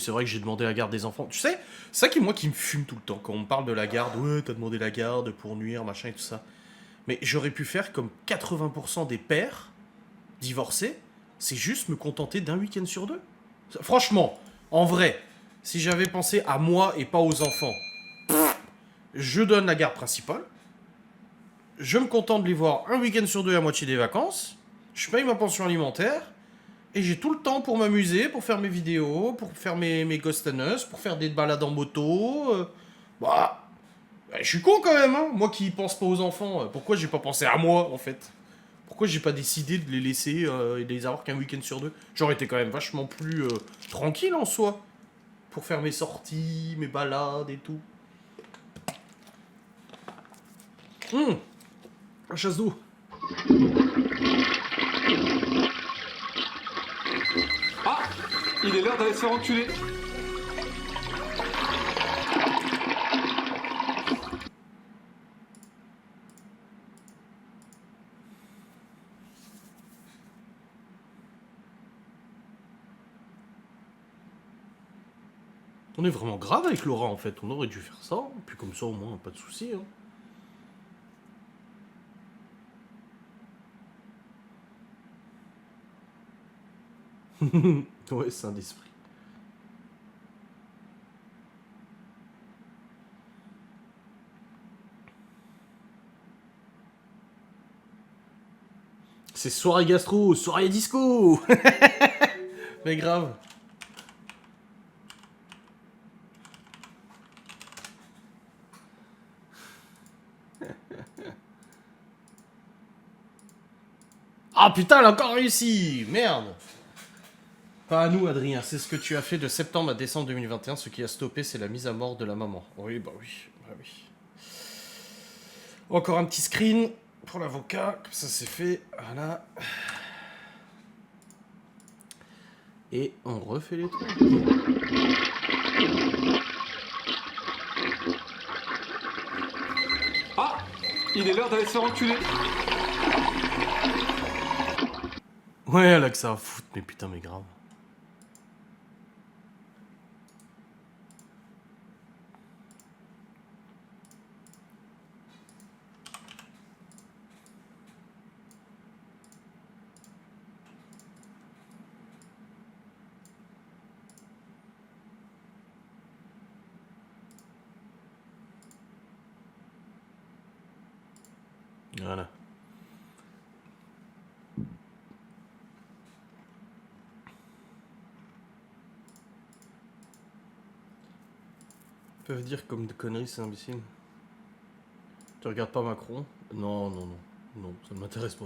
c'est vrai que j'ai demandé la garde des enfants. Tu sais, c'est ça qui, moi, qui me fume tout le temps. Quand on me parle de la garde, ouais, t'as demandé la garde pour nuire, machin et tout ça. Mais j'aurais pu faire comme 80% des pères divorcés, c'est juste me contenter d'un week-end sur deux. Franchement, en vrai, si j'avais pensé à moi et pas aux enfants, je donne la garde principale, je me contente de les voir un week-end sur deux à moitié des vacances, je paye ma pension alimentaire, et j'ai tout le temps pour m'amuser, pour faire mes vidéos, pour faire mes Ghost and Us, pour faire des balades en moto. Bah, je suis con quand même, hein. Moi qui pense pas aux enfants, pourquoi j'ai pas pensé à moi en fait? Pourquoi j'ai pas décidé de les laisser et de les avoir qu'un week-end sur deux? J'aurais été quand même vachement plus tranquille en soi. Pour faire mes sorties, mes balades et tout. La chasse d'eau. Ah, il est l'heure d'aller se faire enculer. On est vraiment grave avec Laura en fait. On aurait dû faire ça. Puis comme ça au moins, pas de soucis. Hein. Ouais, c'est un d'esprit. C'est soirée gastro, soirée disco. Mais grave. Ah putain, elle a encore réussi. Merde. Pas à nous, Adrien. C'est ce que tu as fait de septembre à décembre 2021. Ce qui a stoppé, c'est la mise à mort de la maman. Oui, bah oui. Bah oui. Encore un petit screen pour l'avocat. Comme ça, c'est fait. Voilà. Et on refait les trucs. Ah, il est l'heure d'aller se faire enculer. Ouais, elle a que ça à foutre. Mais putain, mais grave. Voilà. Ils peuvent dire comme de conneries, c'est imbécile. Tu regardes pas Macron? Non, non, non. Non, ça ne m'intéresse pas.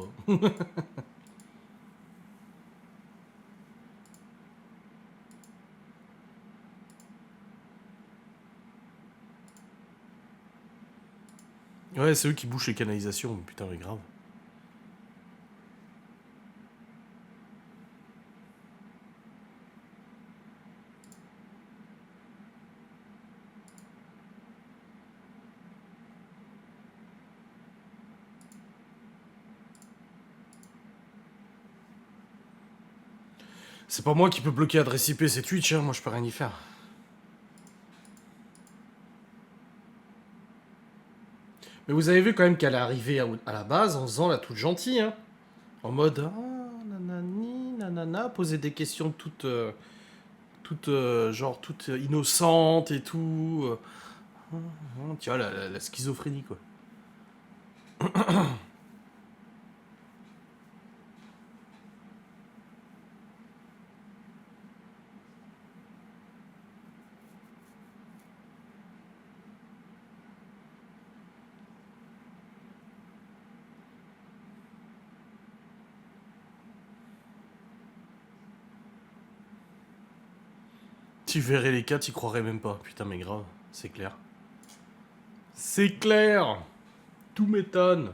Ouais, c'est eux qui bouchent les canalisations. Mais putain, mais grave. C'est pas moi qui peux bloquer adresse IP, c'est Twitch, hein. Moi je peux rien y faire. Mais vous avez vu quand même qu'elle est arrivée à la base en faisant la toute gentille, hein. En mode, ah, nanani, nanana, poser des questions genre, toutes innocentes et tout. Tu vois, la schizophrénie, quoi. Tu verrais les cas, t'y croirais même pas. Putain, mais grave, c'est clair. C'est clair. Tout m'étonne.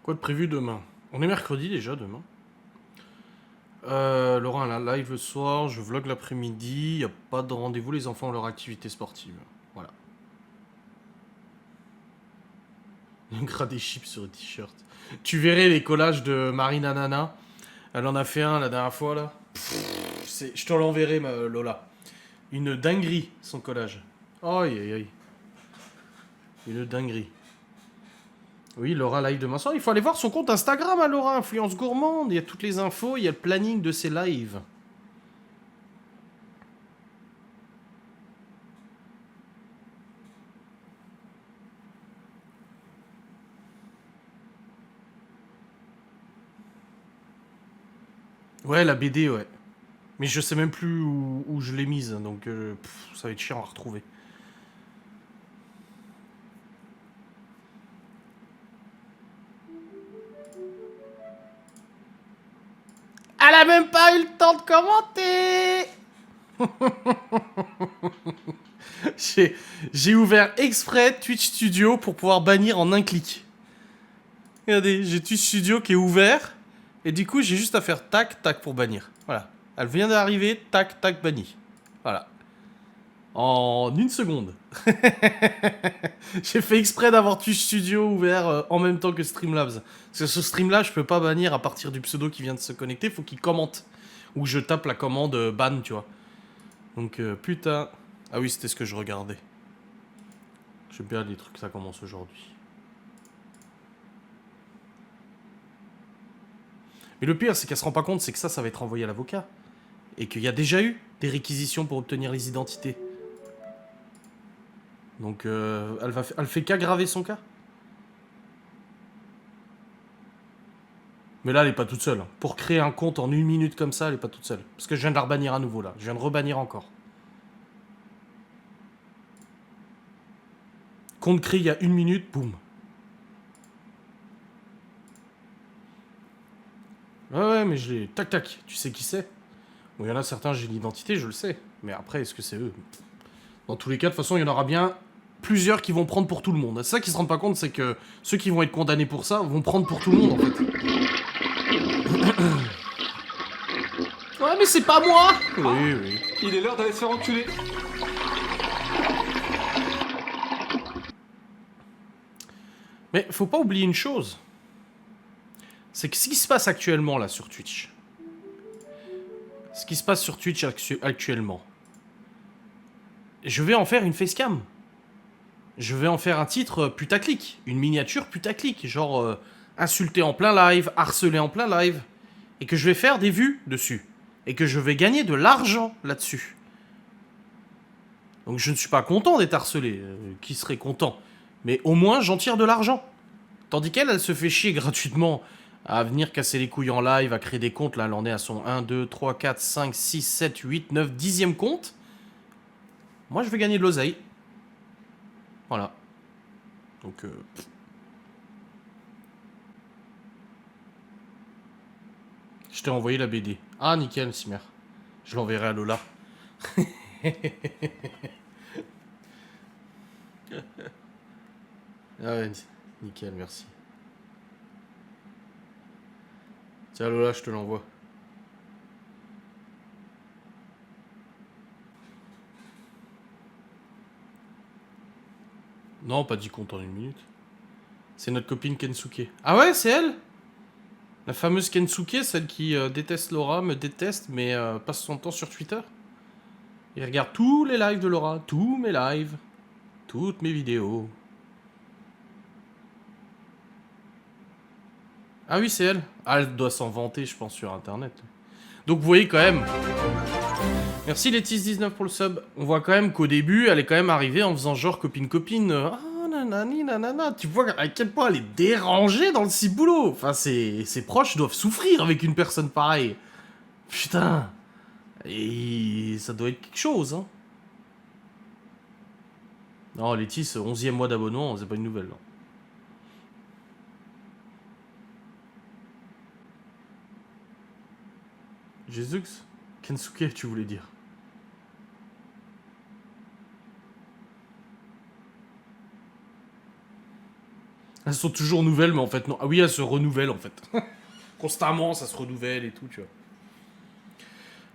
Quoi de prévu demain? On est mercredi déjà, demain. Laurent, elle a un live le soir, je vlog l'après-midi, il n'y a pas de rendez-vous, les enfants ont leur activité sportive. Voilà. Un gras des chips sur le t-shirt. Tu verrais les collages de Marina Nana. Elle en a fait un la dernière fois, là. Je te l'enverrai, Lola. Une dinguerie, son collage. Aïe, aïe, aïe. Une dinguerie. Oui, Laura live demain soir. Il faut aller voir son compte Instagram à Laura, Influence Gourmande. Il y a toutes les infos, il y a le planning de ses lives. Ouais, la BD, ouais. Mais je sais même plus où je l'ai mise, donc ça va être chiant à retrouver. Elle a même pas eu le temps de commenter. J'ai ouvert exprès Twitch Studio pour pouvoir bannir en un clic. Regardez, j'ai Twitch Studio qui est ouvert. Et du coup, j'ai juste à faire tac, tac pour bannir. Voilà. Elle vient d'arriver, tac, tac, banni. Voilà. En une seconde. J'ai fait exprès d'avoir Twitch Studio ouvert en même temps que Streamlabs. Parce que ce Streamlabs, je peux pas bannir à partir du pseudo qui vient de se connecter. Faut qu'il commente. Ou je tape la commande ban, tu vois. Donc, putain. Ah oui, c'était ce que je regardais. J'aime bien les trucs que ça commence aujourd'hui. Mais le pire, c'est qu'elle se rend pas compte, c'est que ça va être envoyé à l'avocat. Et qu'il y a déjà eu des réquisitions pour obtenir les identités. Donc, elle fait qu'aggraver son cas. Mais là, elle est pas toute seule. Pour créer un compte en 1 minute comme ça, elle est pas toute seule. Parce que je viens de la rebannir à nouveau, là. Je viens de rebannir encore. Compte créé il y a 1 minute, boum. Ouais, mais je l'ai... Tac, tac. Tu sais qui c'est? Bon, il y en a certains, j'ai l'identité, je le sais. Mais après, est-ce que c'est eux? Dans tous les cas, de toute façon, il y en aura bien plusieurs qui vont prendre pour tout le monde. C'est ça qu'ils se rendent pas compte, c'est que ceux qui vont être condamnés pour ça vont prendre pour tout le monde, en fait. Ouais, mais c'est pas moi! Oui, oui. Il est l'heure d'aller se faire enculer. Mais faut pas oublier une chose. C'est que ce qui se passe actuellement, là, sur Twitch. Ce qui se passe sur Twitch actuellement. Je vais en faire une facecam. Je vais en faire un titre putaclic. Une miniature putaclic. Genre, insulter en plein live, harceler en plein live. Et que je vais faire des vues dessus. Et que je vais gagner de l'argent là-dessus. Donc je ne suis pas content d'être harcelé. Qui serait content? Mais au moins, j'en tire de l'argent. Tandis qu'elle, elle se fait chier gratuitement à venir casser les couilles en live, à créer des comptes. Là, elle en est à son 1, 2, 3, 4, 5, 6, 7, 8, 9, 10e compte. Moi, je vais gagner de l'oseille. Voilà. Donc, je t'ai envoyé la BD. Ah, nickel, Simer. Je l'enverrai à Lola. Ah ouais, nickel, merci. Tiens, Lola, je te l'envoie. Non, pas 10 comptes en 1 minute. C'est notre copine Kensuke. Ah ouais, c'est elle? La fameuse Kensuke, celle qui déteste Laura, me déteste, mais passe son temps sur Twitter. Il regarde tous les lives de Laura, tous mes lives, toutes mes vidéos. Ah oui, c'est elle. Ah, elle doit s'en vanter, je pense, sur Internet. Donc vous voyez quand même... Merci Letis19 pour le sub. On voit quand même qu'au début, elle est quand même arrivée en faisant genre copine-copine. Ah, nanani, nanana. Tu vois à quel point elle est dérangée dans le ciboulot. Enfin, ses proches doivent souffrir avec une personne pareille. Putain. Et ça doit être quelque chose, hein. Non, Letis, 11e mois d'abonnement, c'est pas une nouvelle, là. Jésus, Kensuke, tu voulais dire. Elles sont toujours nouvelles, mais en fait, non. Ah oui, elles se renouvellent, en fait. Constamment, ça se renouvelle et tout, tu vois.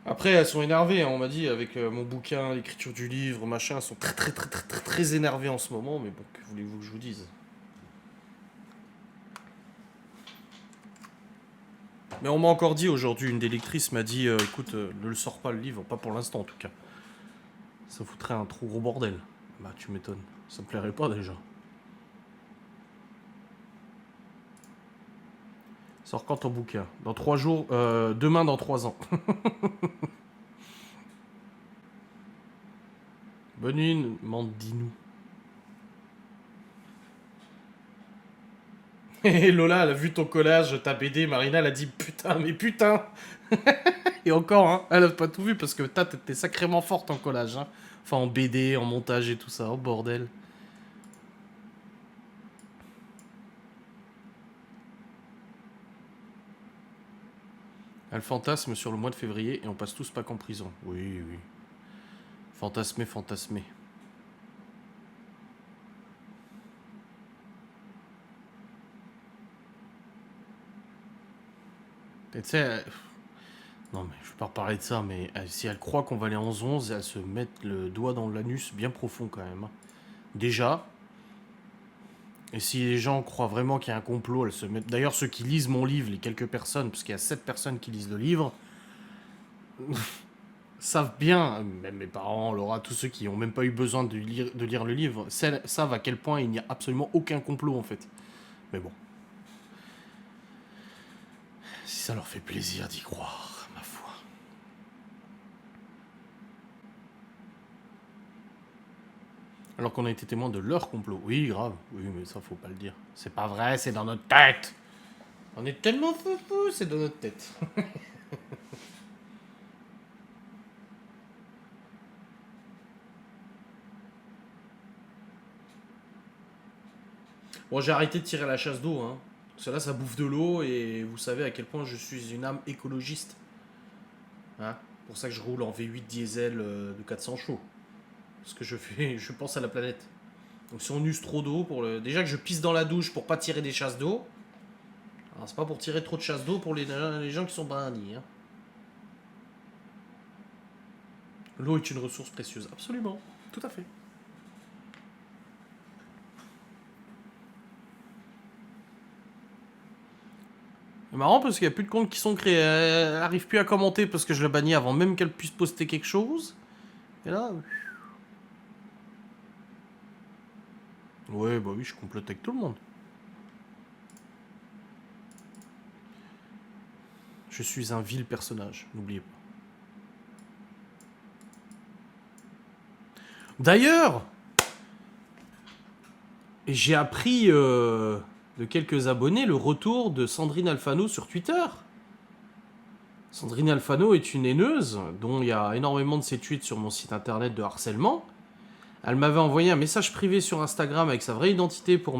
Après, elles sont énervées, hein, on m'a dit, avec mon bouquin, l'écriture du livre, machin, elles sont très énervées en ce moment, mais bon, que voulez-vous que je vous dise? Mais on m'a encore dit aujourd'hui, une des lectrices m'a dit, écoute, ne le sors pas le livre, pas pour l'instant en tout cas. Ça foutrait un trop gros bordel. Bah tu m'étonnes, ça me plairait pas déjà. Sors quand ton bouquin? Dans 3 jours, demain dans 3 ans. Bonne nuit, Mandine. Et Lola, elle a vu ton collage, ta BD, Marina, elle a dit putain, mais putain. Et encore, hein, elle a pas tout vu parce que t'es sacrément forte en collage, hein. Enfin, en BD, en montage et tout ça, oh bordel. Elle fantasme sur le mois de février et on passe tous Pâques en prison. Oui, oui. Fantasmer, fantasmer. Et tu sais, non mais je vais pas reparler de ça, mais si elle croit qu'on va aller en 11, elle se met le doigt dans l'anus bien profond quand même, hein. Déjà. Et si les gens croient vraiment qu'il y a un complot, elles se mettent... D'ailleurs, ceux qui lisent mon livre, les quelques personnes, parce qu'il y a 7 personnes qui lisent le livre, savent bien, même mes parents, Laura, tous ceux qui n'ont même pas eu besoin de lire le livre, savent à quel point il n'y a absolument aucun complot en fait. Mais bon. Si ça leur fait plaisir d'y croire, ma foi. Alors qu'on a été témoin de leur complot. Oui, grave. Oui, mais ça, faut pas le dire. C'est pas vrai, c'est dans notre tête. On est tellement foufou, c'est dans notre tête. Bon, j'ai arrêté de tirer la chasse d'eau, hein. Parce que là, ça bouffe de l'eau et vous savez à quel point je suis une âme écologiste. Hein, pour ça que je roule en V8 diesel de 400 chevaux. Parce que je pense à la planète. Donc si on use trop d'eau, déjà que je pisse dans la douche pour pas tirer des chasses d'eau, alors c'est pas pour tirer trop de chasses d'eau pour les gens qui sont bannis. Hein. L'eau est une ressource précieuse. Absolument. Tout à fait. C'est marrant parce qu'il n'y a plus de comptes qui sont créés. Elle n'arrive plus à commenter parce que je l'ai banni avant même qu'elle puisse poster quelque chose. Et là... Ouais, bah oui, je complote avec tout le monde. Je suis un vil personnage, n'oubliez pas. D'ailleurs, j'ai appris de quelques abonnés le retour de Sandrine Alfano sur Twitter. Sandrine Alfano est une haineuse dont il y a énormément de ses tweets sur mon site internet de harcèlement. Elle m'avait envoyé un message privé sur Instagram avec sa vraie identité pour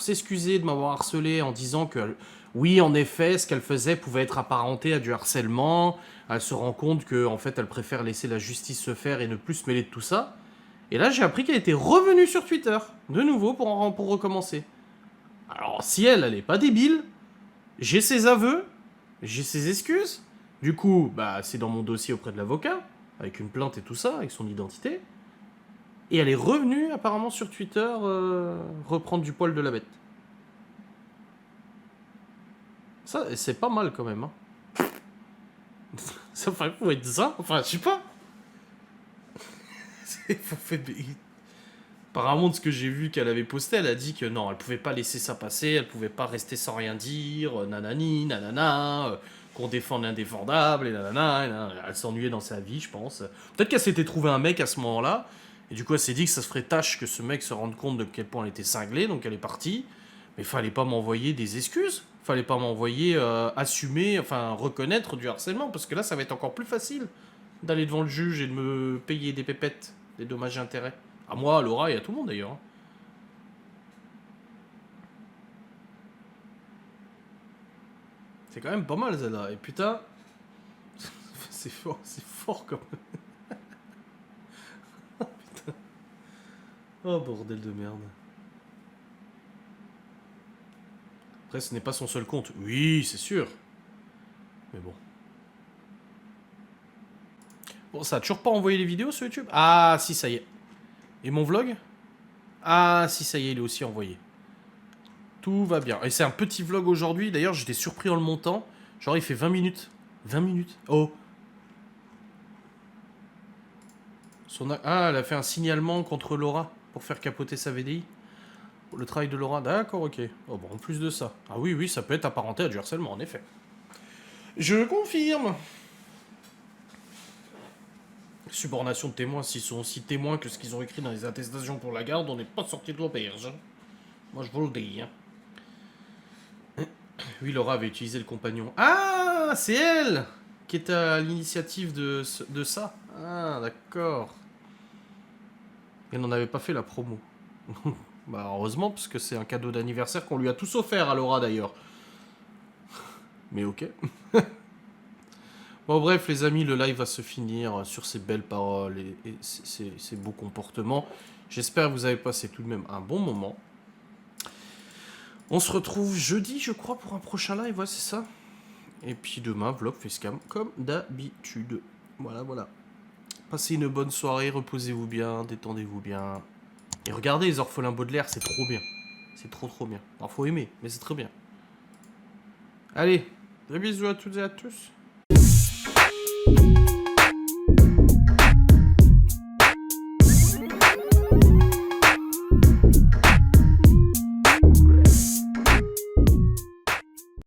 s'excuser de m'avoir harcelé en disant que oui, en effet, ce qu'elle faisait pouvait être apparenté à du harcèlement. Elle se rend compte que en fait, elle préfère laisser la justice se faire et ne plus se mêler de tout ça. Et là, j'ai appris qu'elle était revenue sur Twitter, de nouveau, pour recommencer. Alors, si elle est pas débile, j'ai ses aveux, j'ai ses excuses. Du coup, bah, c'est dans mon dossier auprès de l'avocat, avec une plainte et tout ça, avec son identité. Et elle est revenue, apparemment, sur Twitter, reprendre du poil de la bête. Ça, c'est pas mal, quand même, hein. Ça faut être ça. Enfin, je sais pas. Apparemment, de ce que j'ai vu qu'elle avait posté, elle a dit que non, elle pouvait pas laisser ça passer, elle pouvait pas rester sans rien dire, nanani, nanana, qu'on défend l'indéfendable, et nanana, et nanana. Elle s'ennuyait dans sa vie, je pense. Peut-être qu'elle s'était trouvé un mec à ce moment-là, et du coup, elle s'est dit que ça se ferait tâche que ce mec se rende compte de quel point elle était cinglée, donc elle est partie. Mais fallait pas m'envoyer des excuses, fallait pas m'envoyer assumer, enfin reconnaître du harcèlement, parce que là, ça va être encore plus facile d'aller devant le juge et de me payer des pépettes, des dommages et intérêts. À moi, à Laura et à tout le monde d'ailleurs. C'est quand même pas mal celle-là. Et putain, c'est fort quand même. Oh bordel de merde. Après, ce n'est pas son seul compte. Oui, c'est sûr. Mais bon. Bon, ça a toujours pas envoyé les vidéos sur YouTube? Ah, si, ça y est. Et mon vlog? Ah, si, ça y est, il est aussi envoyé. Tout va bien. Et c'est un petit vlog aujourd'hui. D'ailleurs, j'étais surpris en le montant. Genre, il fait 20 minutes. 20 minutes. Oh. Ah, elle a fait un signalement contre Laura pour faire capoter sa VDI. Le travail de Laura. D'accord, ok. Oh, bon, en plus de ça. Ah oui, oui, ça peut être apparenté à du harcèlement, en effet. Je confirme. Subornation de témoins, s'ils sont aussi témoins que ce qu'ils ont écrit dans les attestations pour la garde, on n'est pas sorti de l'auberge. Moi, je vous le dis. Oui, Laura avait utilisé le compagnon. Ah, c'est elle qui est à l'initiative de ça. Ah, d'accord. Elle n'en avait pas fait la promo. Bah, heureusement, parce que c'est un cadeau d'anniversaire qu'on lui a tous offert à Laura, d'ailleurs. Mais ok. Bon, bref, les amis, le live va se finir sur ces belles paroles et ces beaux comportements. J'espère que vous avez passé tout de même un bon moment. On se retrouve jeudi, je crois, pour un prochain live, ouais, c'est ça. Et puis demain, vlog facecam, comme d'habitude. Voilà, voilà. Passez une bonne soirée, reposez-vous bien, détendez-vous bien. Et regardez les orphelins Baudelaire, c'est trop bien. C'est trop trop bien. Alors faut aimer, mais c'est très bien. Allez, des bisous à toutes et à tous.